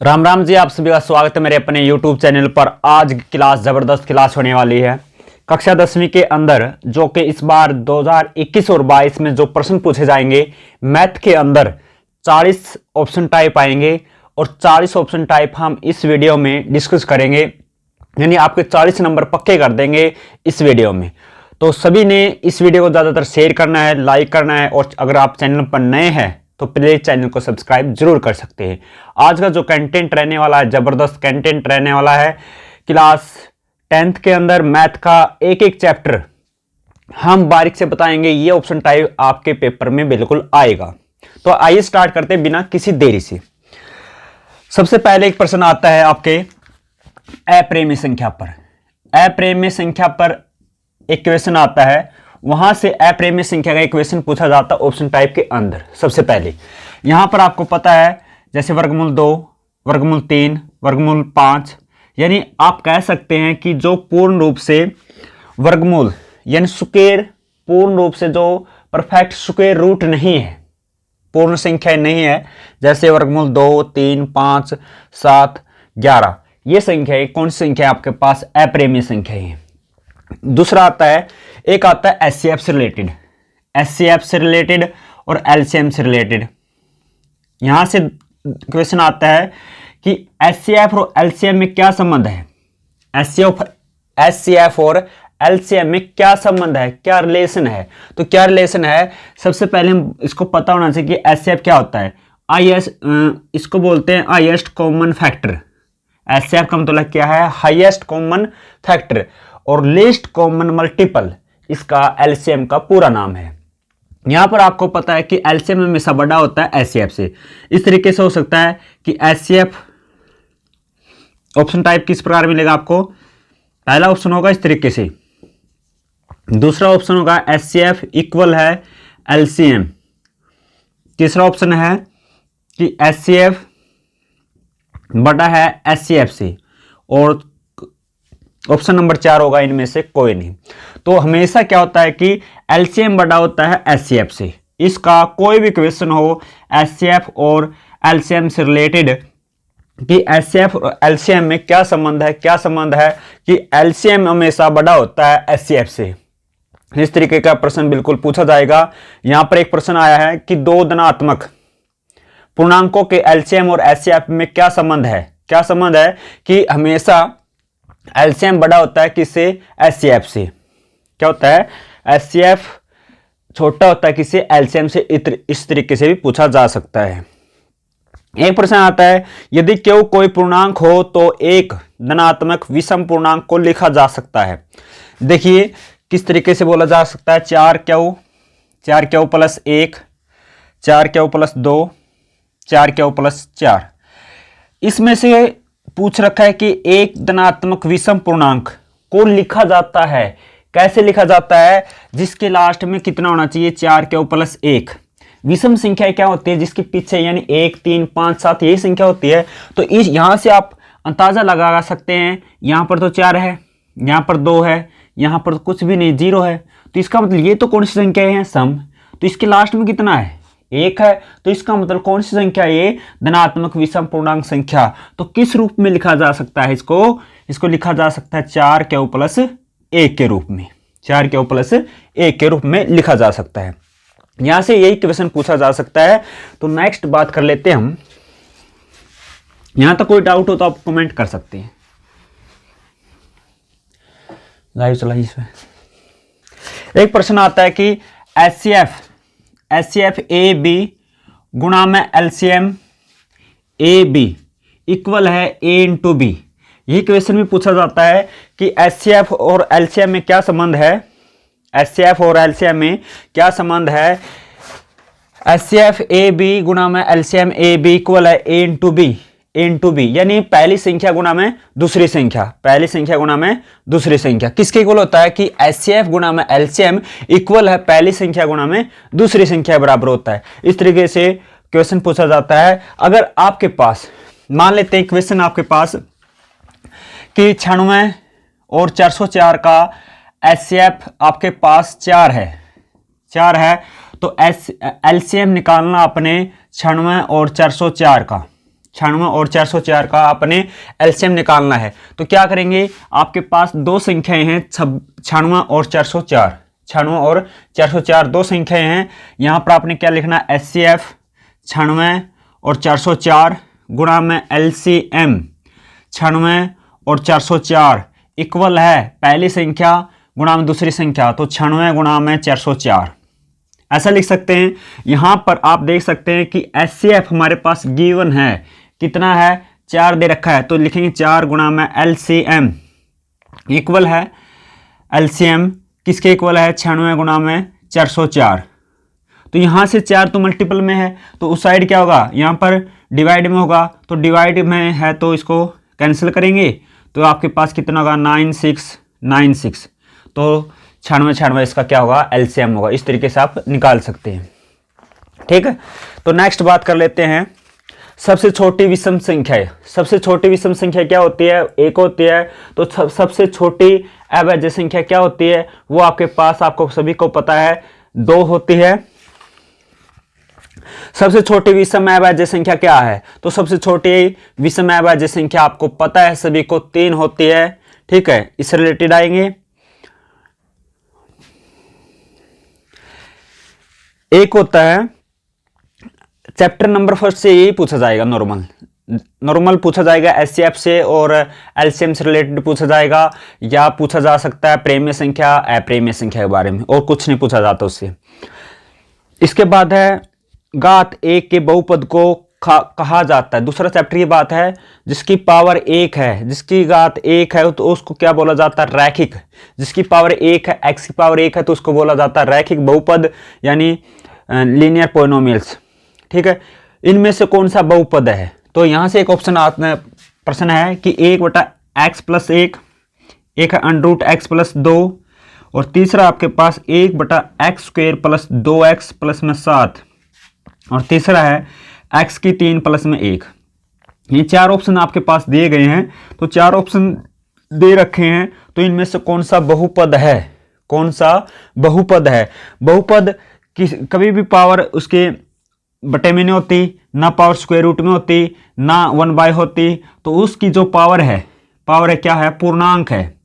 राम राम जी, आप सभी का स्वागत है मेरे अपने YouTube चैनल पर। आज क्लास ज़बरदस्त क्लास होने वाली है कक्षा 10वीं के अंदर, जो कि इस बार 2021 और 22 में जो प्रश्न पूछे जाएंगे मैथ के अंदर 40 ऑप्शन टाइप आएंगे और 40 ऑप्शन टाइप हम इस वीडियो में डिस्कस करेंगे, यानी आपके 40 नंबर पक्के कर देंगे इस वीडियो में। तो सभी ने इस वीडियो को ज़्यादातर शेयर करना है, लाइक करना है, और अगर आप चैनल पर नए हैं तो प्लीज चैनल को सब्सक्राइब जरूर कर सकते हैं। आज का जो कंटेंट रहने वाला है, जबरदस्त कंटेंट रहने वाला है। क्लास 10th के अंदर मैथ का एक एक चैप्टर हम बारीक से बताएंगे। ये ऑप्शन टाइप आपके पेपर में बिल्कुल आएगा। तो आइए स्टार्ट करते हैं बिना किसी देरी से। सबसे पहले एक प्रश्न आता है आपके अप्रेम्य संख्या पर। अप्रेम्य संख्या पर एक क्वेश्चन आता है, वहां से अप्रेम्य संख्या का इक्वेशन पूछा जाता है ऑप्शन टाइप के अंदर। सबसे पहले यहां पर आपको पता है, जैसे वर्गमूल 2, वर्गमूल 3, वर्गमूल 5, यानी आप कह सकते हैं कि जो पूर्ण रूप से वर्गमूल यानी स्क्वायर, पूर्ण रूप से जो परफेक्ट स्क्वायर रूट नहीं है, पूर्ण संख्या नहीं है, जैसे वर्गमूल 2, 3, 5, 7, 11, ये संख्या कौन सी संख्या है आपके पास? अप्रेम्य संख्या है। दूसरा आता है, एक आता है एचसीएफ से रिलेटेड, एचसीएफ से रिलेटेड और एलसीएम से रिलेटेड। यहां से क्वेश्चन आता है कि एचसीएफ और एलसीएम में क्या संबंध है? एचसीएफ और एलसीएम में क्या संबंध है, क्या रिलेशन है? तो क्या रिलेशन है, सबसे पहले हम इसको पता होना चाहिए कि एचसीएफ क्या होता है। इसको बोलते हैं हाईएस्ट कॉमन फैक्टर। एचसीएफ का मतलब क्या है? हाईएस्ट कॉमन फैक्टर, और लीस्ट कॉमन मल्टीपल इसका एलसीएम का पूरा नाम है। यहां पर आपको पता है कि एलसीएम हमेशा बड़ा होता है एचसीएफ से। इस तरीके से हो सकता है कि एचसीएफ ऑप्शन टाइप किस प्रकार मिलेगा आपको? पहला ऑप्शन होगा इस तरीके से, दूसरा ऑप्शन होगा एचसीएफ इक्वल है एलसीएम, तीसरा ऑप्शन है कि एचसीएफ बड़ा है एचसीएफ से, और ऑप्शन नंबर 4 होगा इनमें से कोई नहीं। तो हमेशा क्या होता है कि एलसीएम बड़ा होता है एचसीएफ से। इसका कोई भी क्वेश्चन हो एचसीएफ और एलसीएम से रिलेटेड कि एचसीएफ और एलसीएम में क्या संबंध है, क्या संबंध है कि एलसीएम हमेशा बड़ा होता है एचसीएफ से, इस तरीके का प्रश्न बिल्कुल पूछा जाएगा। यहां पर एक प्रश्न आया है कि दो धनात्मक पूर्णांकों के एलसीएम और एचसीएफ में क्या संबंध है? क्या संबंध है कि हमेशा एलसीएम बड़ा होता है किससे? एचसीएफ से। क्या होता है? एचसीएफ छोटा होता है किससे? एलसीएम से। इस तरीके से भी पूछा जा सकता है। एक प्रश्न आता है, यदि क्यू कोई पूर्णांक हो तो एक धनात्मक विषम पूर्णांक को लिखा जा सकता है। देखिए किस तरीके से बोला जा सकता है। 4 Q plus 1, 4 Q plus 2, 4 Q plus 4। इसमें से पूछ रखा है कि एक धनात्मक विषम पूर्णांक को लिखा जाता है। कैसे लिखा जाता है? जिसके लास्ट में कितना होना चाहिए? 4 क्यू प्लस 1। विषम संख्या क्या होती है? जिसके पीछे यानी 1, 3, 5, 7 यही संख्या होती है। तो इस यहां से आप अंदाजा लगा सकते हैं, यहां पर तो 4 है, यहां पर 2 है, यहां पर तो कुछ भी नहीं, 0 है। तो इसका मतलब ये तो कौन सी संख्या है? सम। तो इसके लास्ट में कितना है? 1 है। तो इसका मतलब कौन सी संख्या? ये धनात्मक विषम पूर्णांक संख्या। तो किस रूप में लिखा जा सकता है इसको लिखा जा सकता है 4 क्यू प्लस 1 के रूप में। 4 क्यू प्लस 1 के रूप में लिखा जा सकता है। यहां से यही क्वेश्चन पूछा जा सकता है। तो नेक्स्ट बात कर लेते हैं हम। यहां तक कोई डाउट हो तो आप कमेंट कर सकते हैं। लाइव चलाइए इस पे। एक प्रश्न आता है कि एचसीएफ ए बी गुणा में एलसीएम ए बी इक्वल है ए इंटू बी। यही क्वेश्चन भी पूछा जाता है कि एचसीएफ और एलसीएम में क्या संबंध है? एचसीएफ और एलसीएम में क्या संबंध है? एचसीएफ ए बी गुणा में एलसीएम ए बी इक्वल है ए इंटू बी, यानी पहली संख्या गुणा में दूसरी संख्या, पहली संख्या गुणा में दूसरी संख्या। किसके इक्वल होता है? कि एचसीएफ गुणा में एलसीएम इक्वल है पहली संख्या गुणा में दूसरी संख्या बराबर होता है। इस तरीके से क्वेश्चन पूछा जाता है। अगर आपके पास मान लेते हैं क्वेश्चन आपके पास कि 96 और 404 का एचसीएफ आपके पास 4 है, तो एलसीएम निकालना अपने 96 और 404 का। 96 और 404 का आपने एलसीएम निकालना है। तो क्या करेंगे, आपके पास दो संख्याएं हैं 96 और 404, 96 और 404 दो संख्याएं हैं। यहाँ पर आपने क्या लिखना, HCF 96 और 404 गुणा में LCM 96 और 404 इक्वल है पहली संख्या गुणा में दूसरी संख्या, तो 96 गुणा में 404 ऐसा लिख सकते हैं। यहां पर आप देख सकते हैं कि HCF हमारे पास गिवन है, कितना है, 4 दे रखा है, तो लिखेंगे 4 गुणा में LCM इक्वल है, LCM किसके इक्वल है, 96 गुणा में 404। तो यहां से 4 तो मल्टीपल में है, तो उस साइड क्या होगा, यहां पर डिवाइड में होगा, तो डिवाइड में है तो इसको कैंसिल करेंगे, तो आपके पास कितना होगा, 9696, तो 96 इसका क्या होगा, एलसीएम होगा। इस तरीके से आप निकाल सकते हैं। ठीक है, तो नेक्स्ट बात कर लेते हैं सबसे छोटी विषम संख्या। सबसे छोटी विषम संख्या क्या होती है, एक होती है। तो सबसे छोटी अभाज्य संख्या क्या होती है, वो आपके पास, आपको सभी को पता है, 2 होती है। सबसे छोटी विषम अभाज्य संख्या क्या है, तो सबसे छोटी विषम अभाज्य संख्या आपको पता है सभी को, 3 होती है। ठीक है, इससे रिलेटेड आएंगे। एक होता है चैप्टर नंबर फर्स्ट से यही पूछा जाएगा, नॉर्मल पूछा जाएगा, एचसीएफ से और एलसीएम से रिलेटेड पूछा जाएगा, या पूछा जा सकता है प्रेम्य संख्या अप्रेम्य संख्या के बारे में, और कुछ नहीं पूछा जाता उससे। इसके बाद है घात 1 के बहुपद को कहा जाता है। दूसरा चैप्टर की बात है, जिसकी पावर 1 है, जिसकी घात 1 है तो उसको क्या बोला जाता है, रैखिक। जिसकी पावर 1 है, x की पावर 1 है, तो उसको बोला जाता है रैखिक बहुपद, यानी लीनियर पॉलिनोमियल्स। ठीक है, इनमें से कौन सा बहुपद है, तो यहां से एक ऑप्शन प्रश्न है कि 1/x + 1, एक है √x + 2, और तीसरा आपके पास 1/x² + 2x + 7, और तीसरा है x की 3 + 1। ये 4 ऑप्शन आपके पास दिए गए हैं। तो 4 ऑप्शन दे रखे हैं, तो इनमें से कौन सा बहुपद है, कौन सा बहुपद है। बहुपद कभी भी पावर उसके बटे में नहीं होती, ना पावर स्क्वायर रूट में होती, ना 1/, होती। तो उसकी जो पावर है क्या है, पूर्णांक है।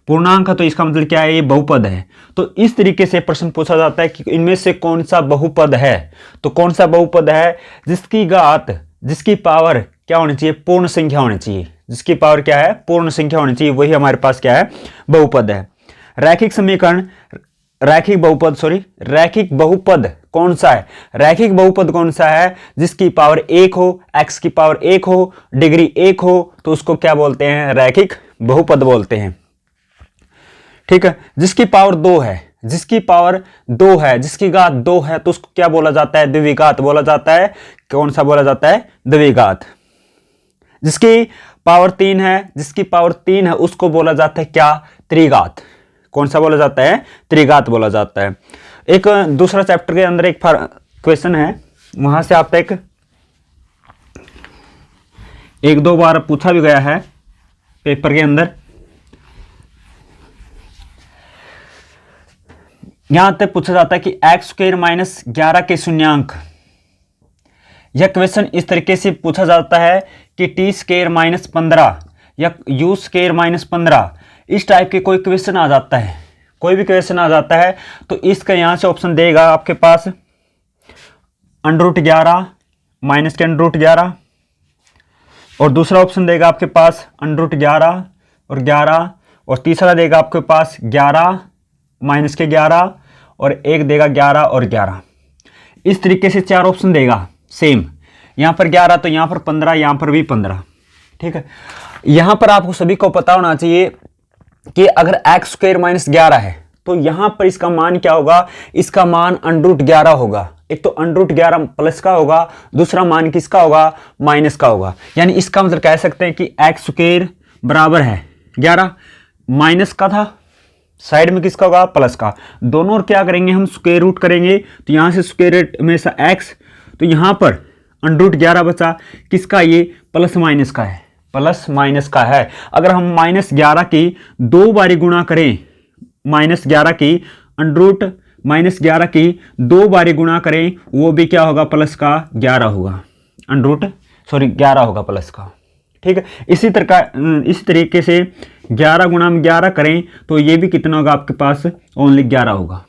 पूर्णांक है, तो इसका मतलब क्या है, ये बहुपद है। तो इस तरीके से प्रश्न पूछा जाता है कि इनमें से कौन सा बहुपद है। तो कौन सा बहुपद है, जिसकी घात, जिसकी पावर क्या होनी चाहिए, पूर्ण संख्या होनी चाहिए। जिसकी पावर क्या है, पूर्ण संख्या होनी चाहिए, वही हमारे पास क्या है, बहुपद है। रैखिक समीकरण, रैखिक बहुपद कौन सा है, रैखिक बहुपद कौन सा है, जिसकी पावर 1 हो, x की पावर 1 हो, डिग्री 1 हो, तो उसको क्या बोलते हैं, रैखिक बहुपद बोलते हैं। ठीक है, जिसकी पावर 2 है, जिसकी पावर 2 है, जिसकी घात 2 है, तो उसको क्या बोला जाता है, द्विघात बोला जाता है। कौन सा बोला जाता है, द्विघात। जिसकी पावर 3 है, जिसकी पावर 3 है, उसको बोला जाता है क्या, त्रिघात। कौन सा बोला जाता है, त्रिघात बोला जाता है। एक दूसरा चैप्टर के अंदर एक क्वेश्चन है, वहां से आप एक दो बार पूछा भी गया है पेपर के अंदर। यहां तक पूछा जाता है कि x² - 11 के शून्यांक। यह क्वेश्चन इस तरीके से पूछा जाता है कि t² - 15 या u² - 15, इस टाइप के कोई क्वेश्चन आ जाता है, कोई भी क्वेश्चन आ जाता है, तो इसका यहां से ऑप्शन देगा आपके पास √11 माइनस के √11, और दूसरा ऑप्शन देगा आपके पास √11 और 11, और तीसरा देगा आपके पास 11 माइनस के 11, और एक देगा 11 और 11। इस तरीके से 4 ऑप्शन देगा सेम। यहां पर 11 तो यहां पर 15, यहां पर भी 15। ठीक है, यहां पर आपको सभी को पता होना चाहिए कि अगर x² - 11 है, तो यहां पर इसका मान क्या होगा, इसका मान √11 होगा। एक तो √11 प्लस का होगा, दूसरा मान किसका होगा, माइनस का होगा। यानी इसका मतलब कह सकते हैं कि x² बराबर है 11, माइनस का था, साइड में किसका होगा, प्लस का। दोनों और क्या करेंगे, हम स्क्वायर रूट करेंगे, तो यहां से स्क्वायर रूट में से x, तो यहां पर √11 बचा, किसका, ये प्लस माइनस का है, प्लस माइनस का है। अगर हम -11 की 2 बारी गुणा करें, -11 की √-11 की 2 बारी गुणा करें, वो भी क्या होगा, प्लस का 11 होगा, सॉरी 11 होगा प्लस का, ठीक है। इसी तरीके से 11 गुणा में 11 करें तो ये भी कितना होगा आपके पास, ओनली 11 होगा,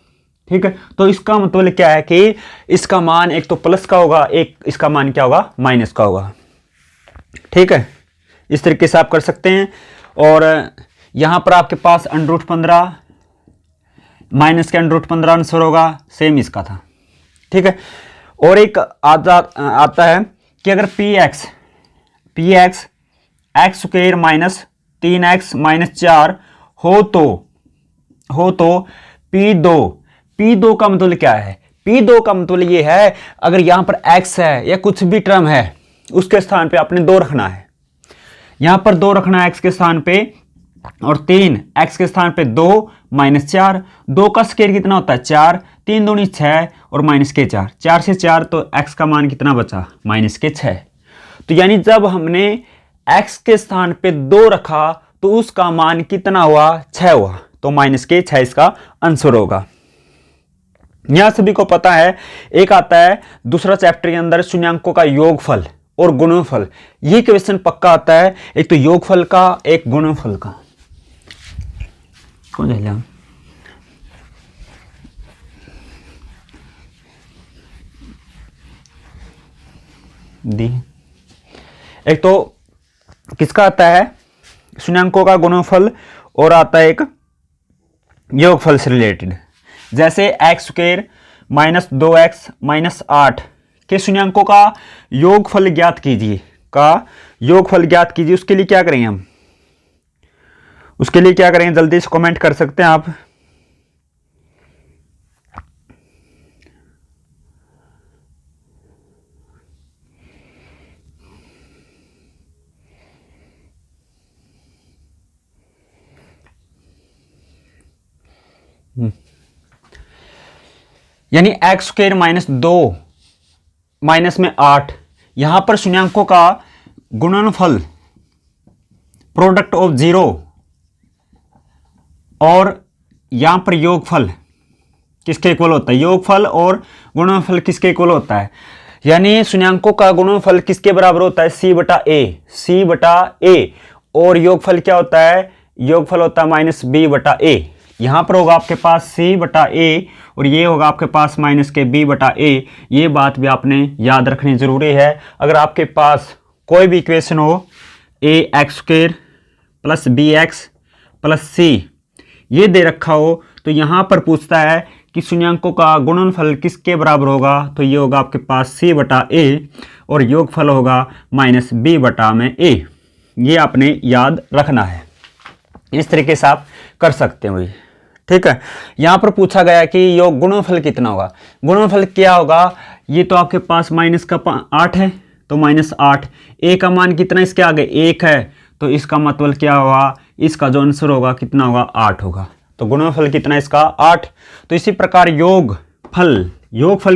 ठीक है। तो इसका मतलब क्या है कि इसका मान एक तो प्लस का होगा, एक इसका मान क्या होगा, माइनस का होगा, ठीक है। इस तरीके से आप कर सकते हैं। और यहां पर आपके पास √15 माइनस के √15 आंसर होगा, सेम इसका था, ठीक है। और एक आता है कि अगर P x x square minus 3x minus 4 हो तो P2 का मतलब क्या है, P2 का मतलब ये है अगर यहां पर x है या कुछ भी टर्म है उसके स्थान पे आपने 2 रखना है, यहां पर 2 रखना है x के स्थान पे, और 3 x के स्थान पे 2 माइनस 4, 2 का स्क्वायर कितना होता है 4, 3 दूनी 6 और माइनस के 4, 4 से 4 तो x का मान कितना बचा, माइनस के 6। तो यानी जब हमने x के स्थान पे 2 रखा तो उसका मान कितना हुआ, 6 हुआ, तो माइनस के 6 इसका आंसर होगा। यहां सभी को पता है एक आता है दूसरा चैप्टर के अंदर शून्यांकों का योगफल और गुणनफल, ये क्वेश्चन पक्का आता है, एक तो योगफल का एक गुणनफल का। कौन जाए दी, एक तो किसका आता है शून्यांकों का गुणनफल और आता है एक योगफल से रिलेटेड। जैसे x square minus 2x minus 8 के शून्यांकों का योगफल ज्ञात कीजिए, उसके लिए क्या करेंगे हम, उसके लिए क्या करेंगे, जल्दी से कमेंट कर सकते हैं आप। यानी एक्स स्क्वायर माइनस 2 माइनस में 8, यहां पर शून्यांकों का गुणनफल प्रोडक्ट ऑफ 0 और यहां पर योगफल किसके इक्वल होता है, योगफल और गुणनफल किसके इक्वल होता है, यानी शून्यांकों का गुणनफल किसके बराबर होता है, c बटा a, और योगफल क्या होता है, योगफल होता है माइनस b बटा a। यहां पर होगा आपके पास c बटा a और ये होगा आपके पास माइनस के b बटा a। ये बात भी आपने याद रखनी जरूरी है। अगर आपके पास कोई भी इक्वेशन हो ax square plus bx plus c ये दे रखा हो तो यहां पर पूछता है कि शून्यांकों का गुणनफल किसके बराबर होगा, तो ये होगा आपके पास c बटा a और योगफल होगा माइनस b बटा में a। ये आपने याद रखना है, इस तरीके से आप कर सकते हो, ठीक है। यहां पर पूछा गया कि योग गुणनफल कितना होगा, गुणनफल क्या होगा, ये तो आपके पास माइनस का 8 है तो माइनस 8, a का मान कितना इसके आगे 1 है तो इसका मतलब क्या होगा, इसका जो आंसर होगा कितना होगा 8 होगा, तो गुणनफल कितना इसका 8। तो इसी प्रकार योगफल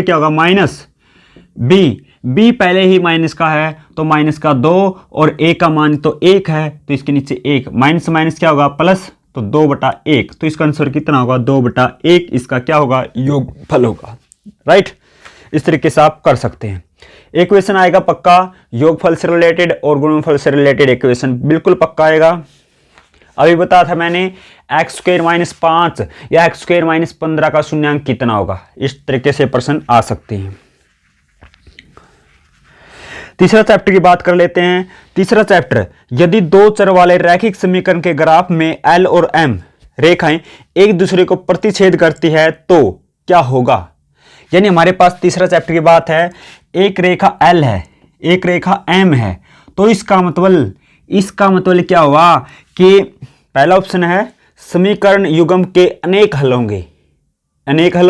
क्या होगा माइनस b पहले ही माइनस का है तो माइनस का 2 और a का मान तो 1 है तो इसके नीचे 1, माइनस माइनस क्या होगा प्लस, तो 2 बटा 1, तो इसका आंसर कितना होगा 2 बटा 1, इसका क्या होगा योगफल होगा, राइट। इस तरीके से आप कर सकते हैं। एक क्वेश्चन आएगा पक्का योगफल से रिलेटेड और गुणनफल से रिलेटेड, एक क्वेश्चन बिल्कुल पक्का आएगा। अभी बताया था मैंने एक्स स्क्वायर माइनस 5 या एक्स स्क्वायर माइनस 15 का शून्यांक कितना होगा, इस तरीके से प्रश्न आ सकते हैं। तीसरा चैप्टर की बात कर लेते हैं। तीसरा चैप्टर, यदि दो चर वाले रैखिक समीकरण के ग्राफ में L और M रेखाएं एक दूसरे को प्रतिच्छेद करती है तो क्या होगा। यानी हमारे पास तीसरा चैप्टर की बात है, एक रेखा L है एक रेखा M है, तो इसका मतलब क्या हुआ कि पहला ऑप्शन है समीकरण युग्म के अनेक हल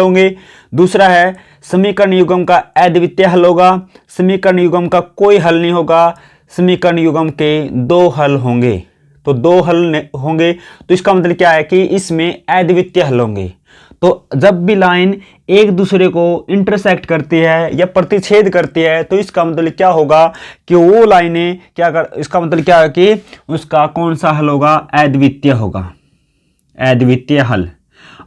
होंगे, दूसरा है समीकरण युग्म का अद्वितीय हल होगा, समीकरण युग्म का कोई हल नहीं होगा, समीकरण युग्म के 2 हल होंगे, तो 2 हल होंगे, तो इसका मतलब क्या है कि इसमें अद्वितीय हल होंगे। तो जब भी लाइन एक दूसरे को इंटरसेक्ट करती है या प्रतिच्छेद करती है तो इसका मतलब क्या होगा कि वो लाइनें इसका मतलब क्या है कि उसका कौन सा हल होगा, अद्वितीय होगा, अद्वितीय हल।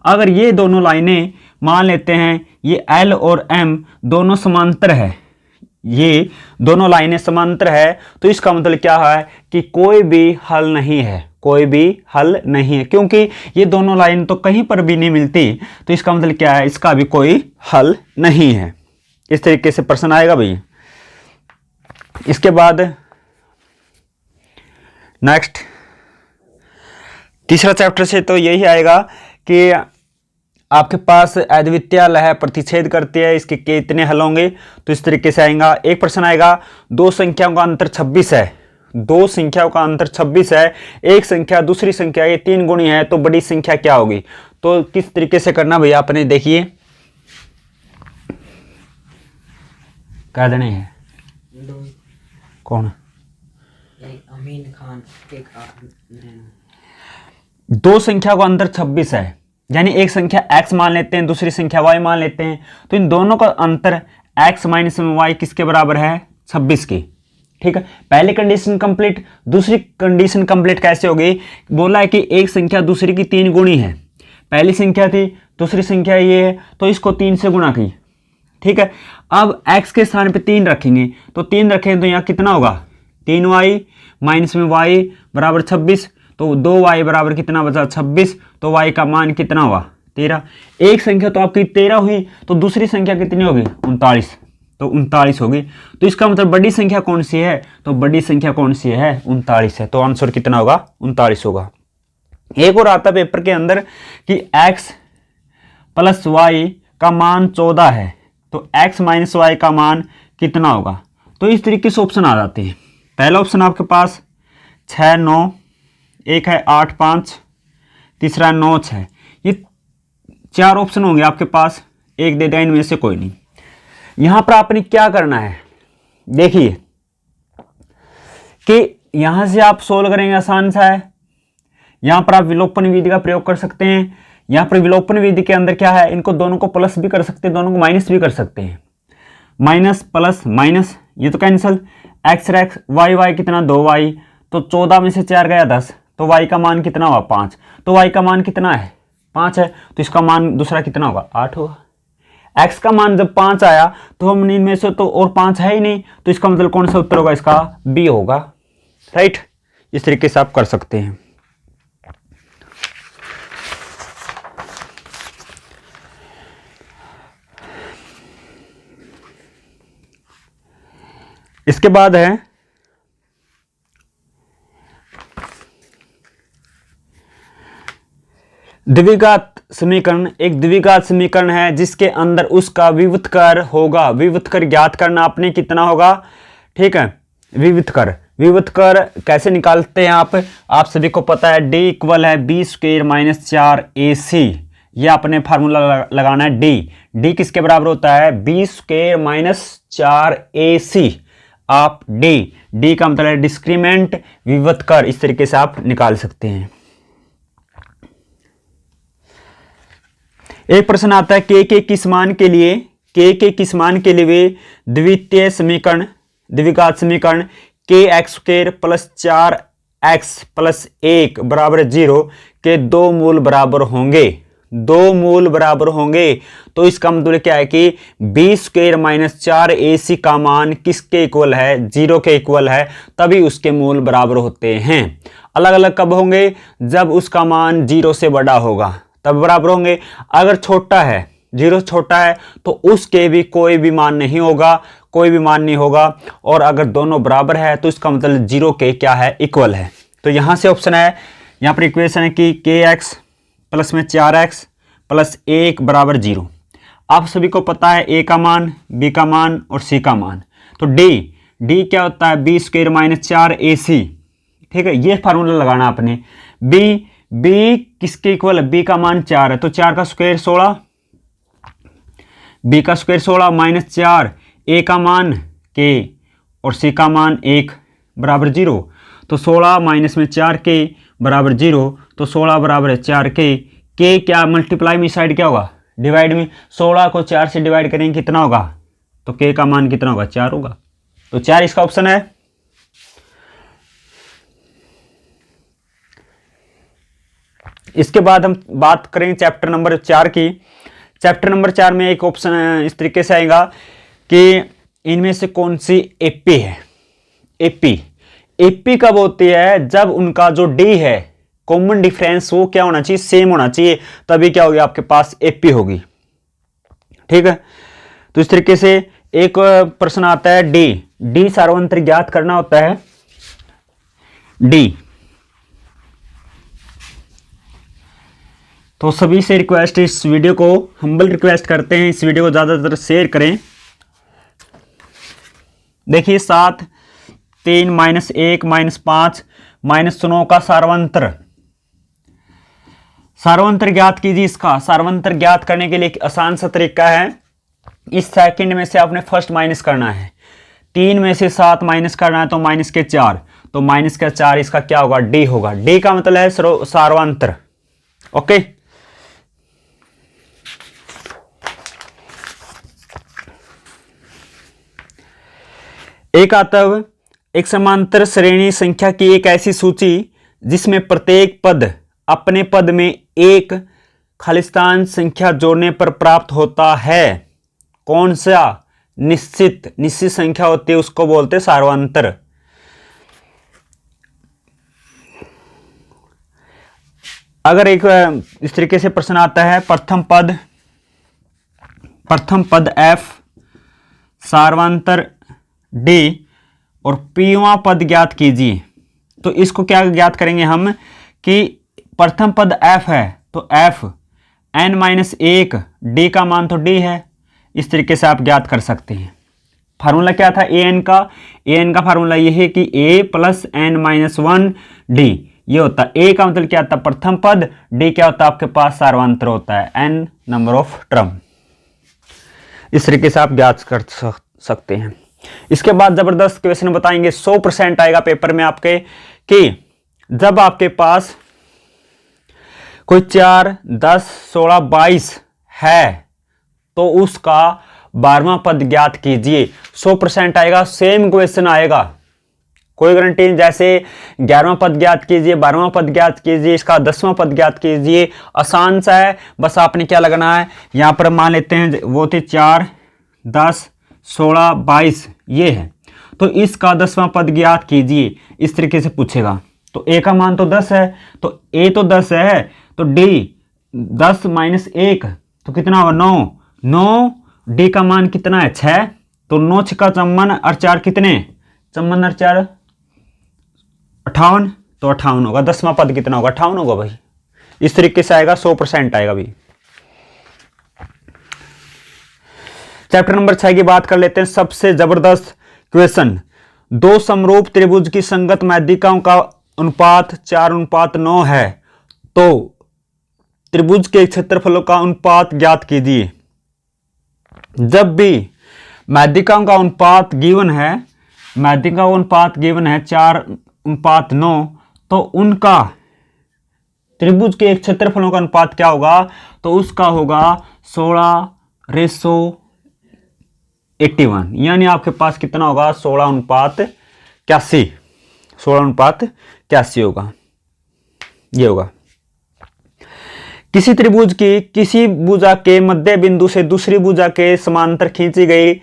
अगर ये दोनों लाइनें मान लेते हैं ये L और M दोनों समांतर है, ये दोनों लाइनें समांतर है, तो इसका मतलब क्या है कि कोई भी हल नहीं है, कोई भी हल नहीं है, क्योंकि ये दोनों लाइन तो कहीं पर भी नहीं मिलती, तो इसका मतलब क्या है, इसका भी कोई हल नहीं है। इस तरीके से प्रश्न आएगा भैया। इसके बाद नेक्स्ट तीसरा चैप्टर से तो यही आएगा कि आपके पास अद्वितीय लहर प्रतिच्छेद करती है, इसके कितने हल होंगे, तो इस तरीके से आएगा। एक प्रश्न आएगा, दो संख्याओं का अंतर 26 है, दो संख्याओं का अंतर 26 है, एक संख्या दूसरी संख्या ये 3 गुणी है, तो बड़ी संख्या क्या होगी। तो किस तरीके से करना भैया आपने देखिए, कह देने हैं कौन, अमीन खान, दो संख्या का अंतर 26 है, यानी एक संख्या x मान लेते हैं, दूसरी संख्या y मान लेते हैं, तो इन दोनों का अंतर x माइनस y किसके बराबर है, 26 की। ठीक है, पहली कंडीशन कंप्लीट। दूसरी कंडीशन कंप्लीट कैसे होगी, बोला है कि एक संख्या दूसरी की 3 गुणी है, पहली संख्या थी, दूसरी संख्या ये है, तो इसको 3 से गुणा की। ठीक है, अब x के स्थान पे 3 रखेंगे, तो 3 रखेंगे तो यहाँ कितना होगा, 3y माइनस में y बराबर 26, तो 2y बराबर कितना बचा, 26, तो y का मान कितना हुआ, 13। एक संख्या तो आपकी 13 हुई, तो दूसरी संख्या कितनी होगी, 39, तो 39 होगी। तो इसका मतलब बड़ी संख्या कौन सी है, तो बड़ी संख्या कौन सी है, 39 है, तो आंसर कितना होगा, 39 होगा। एक और आता पेपर के अंदर कि x प्लस y का मान 14 है, तो x माइनस वाई का मान कितना होगा, तो इस तरीके से ऑप्शन आ जाते हैं। पहला ऑप्शन आपके पास 6 9, एक है 8 5, तीसरा 9 6, ये 4 ऑप्शन होंगे आपके पास, एक दे दें इनमें से कोई नहीं। यहां पर आपने क्या करना है, देखिए कि यहां से आप सोल्व करेंगे, आसान सा है। यहां पर आप विलोपन विधि का प्रयोग कर सकते हैं। यहां पर विलोपन विधि के अंदर क्या है, इनको दोनों को प्लस भी कर सकते हैं, दोनों को माइनस भी कर सकते हैं। माइनस प्लस माइनस, ये तो cancel, x x y y कितना 2y, तो 14 में से 4 गया 10, तो y का मान कितना हुआ 5, तो y का मान कितना है 5 है, तो इसका मान दूसरा कितना होगा 8 होगा। x का मान जब 5 आया तो हम इनमें से तो और 5 है ही नहीं, तो इसका मतलब कौन सा उत्तर होगा, इसका b होगा। राइट, इस तरीके से आप कर सकते हैं। इसके बाद है द्विघात समीकरण। एक द्विघात समीकरण है जिसके अंदर उसका विविधकर होगा। विविधकर ज्ञात करना आपने कितना होगा, ठीक है, विविधकर कैसे निकालते हैं आप सभी को पता है, d इक्वल है बी स्क्वेयर माइनस 4ac। ये आपने फार्मूला लगाना है, d किसके बराबर होता है, बी स्क्वेयर माइनस 4ac। आप d का मतलब है डिस्क्रीमेंट, विविधकर, इस तरीके से आप निकाल सकते हैं। एक प्रश्न आता है के किस मान के लिए, किस मान के लिए वे द्वितीय समीकरण, द्विघात समीकरण के x square plus 4x plus 1 बराबर 0 के दो मूल बराबर होंगे, दो मूल बराबर होंगे। तो इसका मतलब क्या है कि बी स्क्वायर माइनस 4ac का मान किसके इक्वल है, 0 के इक्वल है, तभी उसके मूल बराबर होते हैं। अलग अलग कब होंगे, जब उसका मान 0 से बड़ा होगा तब बराबर होंगे। अगर छोटा है, 0 छोटा है, तो उसके भी कोई भी मान नहीं होगा, कोई भी मान नहीं होगा। और अगर दोनों बराबर है तो इसका मतलब 0 के क्या है, इक्वल है। तो यहां से ऑप्शन है, यहां पर इक्वेशन है कि के एक्स प्लस में 4x प्लस 1 बराबर 0। आप सभी को पता है a का मान, b का मान और c का मान। तो d क्या होता है, बी स्क्वायर माइनस 4ac। ठीक है, ये फार्मूला लगाना आपने। b किसके इक्वल है, b का मान 4 है, तो 4 का स्क्वायर 16, b का स्क्वायर 16 माइनस 4, a का मान k और c का मान 1 बराबर 0। तो 16 माइनस में 4k बराबर 0, तो 16 बराबर है 4k। k क्या मल्टीप्लाई में साइड क्या होगा, डिवाइड में। 16 को 4 से डिवाइड करेंगे कितना होगा, तो k का मान कितना होगा, 4 होगा। तो 4 इसका ऑप्शन है। इसके बाद हम बात करेंगे चैप्टर नंबर 4 की। चैप्टर नंबर 4 में एक ऑप्शन इस तरीके से आएगा कि इनमें से कौन सी एपी है? एपी एपी कब होती है? जब उनका जो डी है कॉमन डिफरेंस वो क्या होना चाहिए? सेम होना चाहिए, तभी क्या होगी आपके पास? एपी होगी। ठीक है, तो इस तरीके से एक प्रश्न आता है डी सार्वंत्र ज्ञात करना होता है। डी तो सभी से रिक्वेस्ट, इस वीडियो को हम्बल रिक्वेस्ट करते हैं, इस वीडियो को ज़्यादातर शेयर करें। देखिए 7, 3, -1, -5, -9 का सार्वंत्र ज्ञात कीजिए। इसका सार्वंत्र ज्ञात करने के लिए एक आसान सा तरीका है। इस सेकंड में से आपने फर्स्ट माइनस करना है। 3 में से 7 माइनस करना है तो -4, तो -4 इसका क्या होगा? डी होगा। डी का मतलब है सार्वंत्र। ओके, एक आतव एक समांतर श्रेणी संख्या की एक ऐसी सूची जिसमें प्रत्येक पद अपने पद में एक खालिस्तान संख्या जोड़ने पर प्राप्त होता है। कौन सा निश्चित संख्या होती है उसको बोलते हैं सार्वंत्र। अगर एक इस तरीके से प्रश्न आता है, प्रथम पद f सार्वंत्र d और पीवां पद ज्ञात कीजिए। तो इसको क्या ज्ञात करेंगे हम कि प्रथम पद f है तो f n-1 d का मान तो d है। इस तरीके से आप ज्ञात कर सकते हैं। फार्मूला क्या था an का? an का फार्मूला यह है कि a + n-1 d, ये होता है। a का मतलब क्या होता है? प्रथम पद। d क्या होता है? आपके पास सार्वंत्र होता है, n नंबर ऑफ टर्म। इस तरीके से आप ज्ञात कर सकते हैं। इसके बाद जबरदस्त क्वेश्चन बताएंगे, 100% आएगा पेपर में आपके, कि जब आपके पास कोई 4, 10, 16, 22 है तो उसका 12वां पद ज्ञात कीजिए। 100% आएगा, सेम क्वेश्चन आएगा, कोई गारंटी नहीं। जैसे 11वां पद ज्ञात कीजिए, 12वां पद ज्ञात कीजिए, इसका 10वां पद ज्ञात कीजिए। आसान सा है, बस आपने क्या लगाना है, यहां पर मान लेते हैं वो थे 4, 10, 16, 22 ये है, तो इसका 10वां पद ज्ञात कीजिए। इस तरीके से पूछेगा। तो a का मान तो 10 है, तो a तो 10 है, तो d 10 - 1 तो कितना होगा? 9। d का मान कितना है? 6। तो 9 × 54 और 4 कितने? 54 और 4 58, तो 58 होगा। 10वां पद कितना होगा? 58 होगा भाई। इस तरीके से आएगा, 100% आएगा भाई। चैप्टर नंबर 6 की बात कर लेते हैं। सबसे जबरदस्त क्वेश्चन, 2 समरूप त्रिभुज की संगत माध्यिकाओं का अनुपात 4:9 है, तो त्रिभुज के क्षेत्रफलों का अनुपात ज्ञात कीजिए। जब भी माध्यिकाओं का अनुपात गिवन है, 4:9, तो उनका त्रिभुज के क्षेत्रफलों का अनुपात क्या होगा? तो उसका होगा 16:81, यानी आपके पास कितना होगा? 16:81 होगा। ये होगा। किसी त्रिभुज की किसी भुजा के मध्य बिंदु से दूसरी भुजा के समांतर खींची गई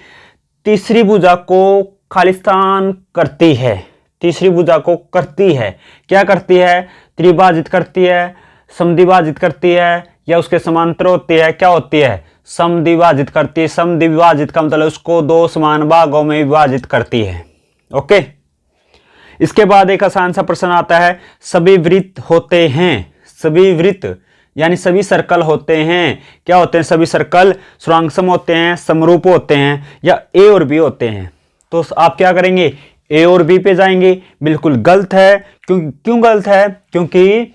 तीसरी भुजा को खालिस्तान करती है। तीसरी भुजा को करती है, क्या करती है? त्रिभाजित करती है, समद्विभाजित करती है, या उसके समांतर होती है? क्या होती है? समद्विभाजित करती है। समद्विभाजित का मतलब उसको 2 समान भागों में विभाजित करती है। ओके, इसके बाद एक आसान सा प्रश्न आता है, सभी वृत्त होते हैं। सभी वृत्त यानी सभी सर्कल होते हैं। क्या होते हैं? सभी सर्कल सुरांगसम होते हैं, समरूप होते हैं, या ए और बी होते हैं। तो आप क्या करेंगे? ए और बी पे जाएंगे। बिल्कुल गलत है। क्यों गलत है? क्योंकि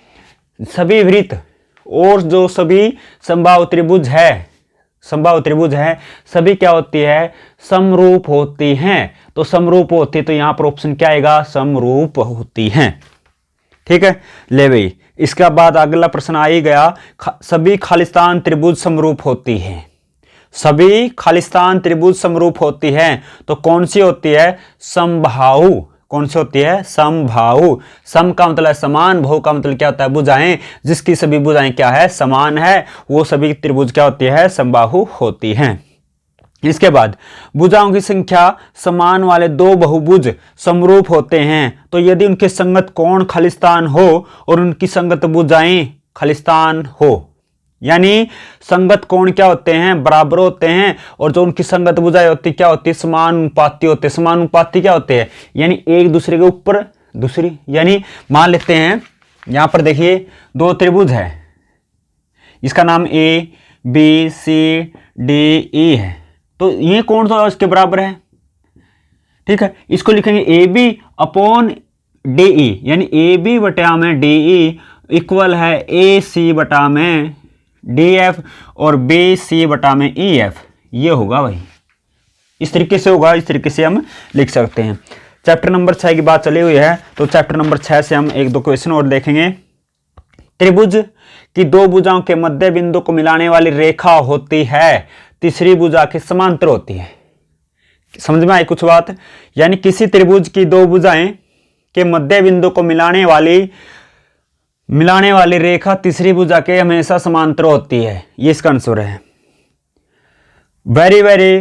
सभी वृत्त और जो सभी समबाहु त्रिभुज है, सभी क्या होती है? समरूप होती हैं। तो समरूप होती है, तो यहां पर ऑप्शन क्या आएगा? समरूप होती हैं। ठीक है, ले भाई। इसके बाद अगला प्रश्न आ ही गया, सभी खालिस्तान त्रिभुज समरूप होती हैं। सभी खालिस्तान त्रिभुज समरूप होती हैं, तो कौन सी होती है? समबाहु। कौन सी होती है? समबाहु। सम का मतलब है समान, बहु का मतलब क्या होता है? भुजाएं। जिसकी सभी भुजाएं क्या है? समान है, वो सभी त्रिभुज क्या होती है? समबाहु होती हैं। इसके बाद भुजाओं की संख्या समान वाले दो बहुभुज समरूप होते हैं तो यदि उनके संगत कोण खालिस्तान हो और उनकी संगत भुजाएं खालिस्तान हो, यानी संगत कोण क्या होते हैं, बराबर होते हैं, और जो उनकी संगत भुजाएं होती क्या होती है, समानुपाती होते हैं। समानुपाती क्या होते हैं, यानी एक दूसरे के ऊपर दूसरी, यानी मान लेते हैं यहां पर देखिए दो त्रिभुज है, इसका नाम A B C D E है, तो ये कोण तो इसके बराबर है, ठीक है। इसको लिखेंगे A B upon D E, यानी ए बी बटा में डी ई इक्वल है ए सी बटा में डी एफ और बी सी बटा में ई एफ, ये होगा भाई, इस तरीके से होगा, इस तरीके से हम लिख सकते हैं। चैप्टर नंबर 6 की बात चली हुई है, तो चैप्टर नंबर 6 से हम एक दो क्वेश्चन और देखेंगे। त्रिभुज की दो भुजाओं के मध्य बिंदु को मिलाने वाली रेखा होती है, तीसरी भुजा के समांतर होती है। समझ में आई कुछ बात, यानी किसी त्रिभुज की दो भुजाएं के मध्य बिंदु को मिलाने वाली रेखा तीसरी भुजा के हमेशा समांतर होती है, ये इसका आंसर है। वेरी वेरी,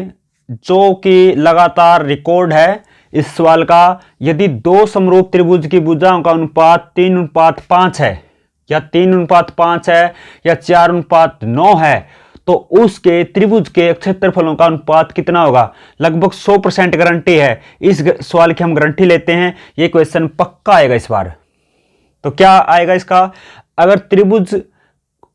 जो कि लगातार रिकॉर्ड है इस सवाल का, यदि दो समरूप त्रिभुज की भुजाओं का अनुपात 3:5 है या 3:5 है या 4:9 है तो उसके त्रिभुज के क्षेत्रफलों का अनुपात कितना होगा। लगभग 100% गारंटी है, इस सवाल की हम गारंटी लेते हैं, ये क्वेश्चन पक्का आएगा इस बार। तो क्या आएगा इसका, अगर त्रिभुज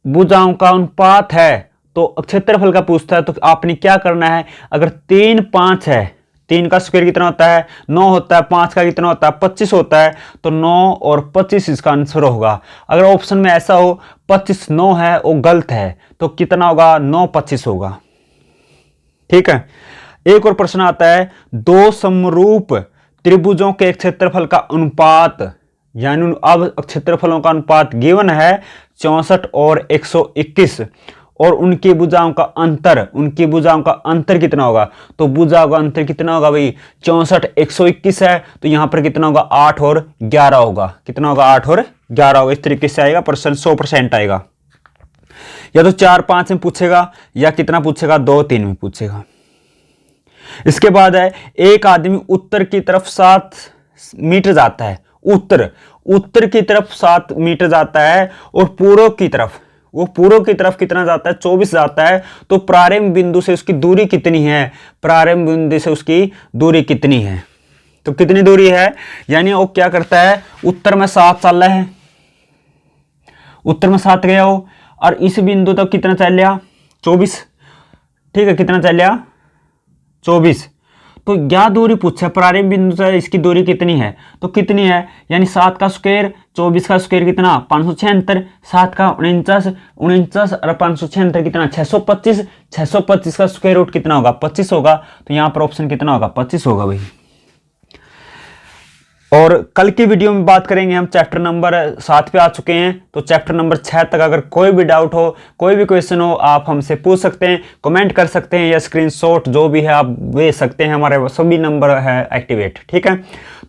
भुजाओं का अनुपात है तो क्षेत्रफल का पूछता है, तो आपने क्या करना है, अगर 3:5 है, 3 का स्क्वायर कितना होता है 9 होता है, 5 का कितना होता है 25 होता है, तो 9 और 25 इसका आंसर होगा। अगर ऑप्शन में ऐसा हो 25 9 है वो गलत है, तो कितना होगा 9 25 होगा, ठीक है। एक और प्रश्न आता है, दो समरूप त्रिभुजों के क्षेत्रफल का अनुपात, यानी अब क्षेत्रफलों का अनुपात गिवन है 64 और 121 और उनकी भुजाओं का अंतर कितना होगा, तो भुजाओं का अंतर कितना होगा भाई 64 121 है, तो यहां पर कितना होगा 8 और 11 होगा, कितना होगा 8 और 11 होगा। इस तरीके से आएगा प्रश्न, 100% आएगा, या तो 4-5 में पूछेगा या कितना पूछेगा 2-3 में पूछेगा। इसके बाद है, एक आदमी उत्तर की तरफ 7 मीटर जाता है, उत्तर की तरफ 7 मीटर जाता है और पूर्व की तरफ कितना जाता है 24 जाता है, तो प्रारंभ बिंदु से उसकी दूरी कितनी है, तो कितनी दूरी है, यानी वो क्या करता है, उत्तर में 7 चल रहा है, उत्तर में 7 गया हो और इस बिंदु तक कितना चल लिया 24, ठीक है, कितना चल लिया 24, तो क्या दूरी पूछा, प्रारंभ बिंदु से इसकी दूरी कितनी है, तो कितनी है, यानी 7 का स्क्वायर 24 का स्क्वायर कितना 576, 7 का 49 और 576 कितना 625 का स्क्वायर रूट कितना होगा 25 होगा, तो यहाँ पर ऑप्शन कितना होगा 25 होगा भाई। और कल की वीडियो में बात करेंगे हम, चैप्टर नंबर 7 पे आ चुके हैं, तो चैप्टर नंबर 6 तक अगर कोई भी डाउट हो, कोई भी क्वेश्चन हो, आप हमसे पूछ सकते हैं, कमेंट कर सकते हैं या स्क्रीनशॉट जो भी है आप भेज सकते हैं, हमारे सभी नंबर है एक्टिवेट, ठीक है।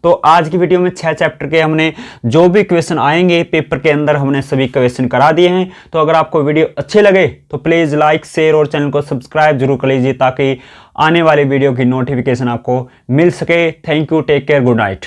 तो आज की वीडियो में 6 चैप्टर के हमने जो भी क्वेश्चन आएंगे पेपर के अंदर हमने सभी क्वेश्चन करा दिए हैं। तो अगर आपको वीडियो अच्छे लगे तो प्लीज़ लाइक शेयर और चैनल को सब्सक्राइब जरूर कर लीजिए ताकि आने वाली वीडियो की नोटिफिकेशन आपको मिल सके। Thank you, take care, good night.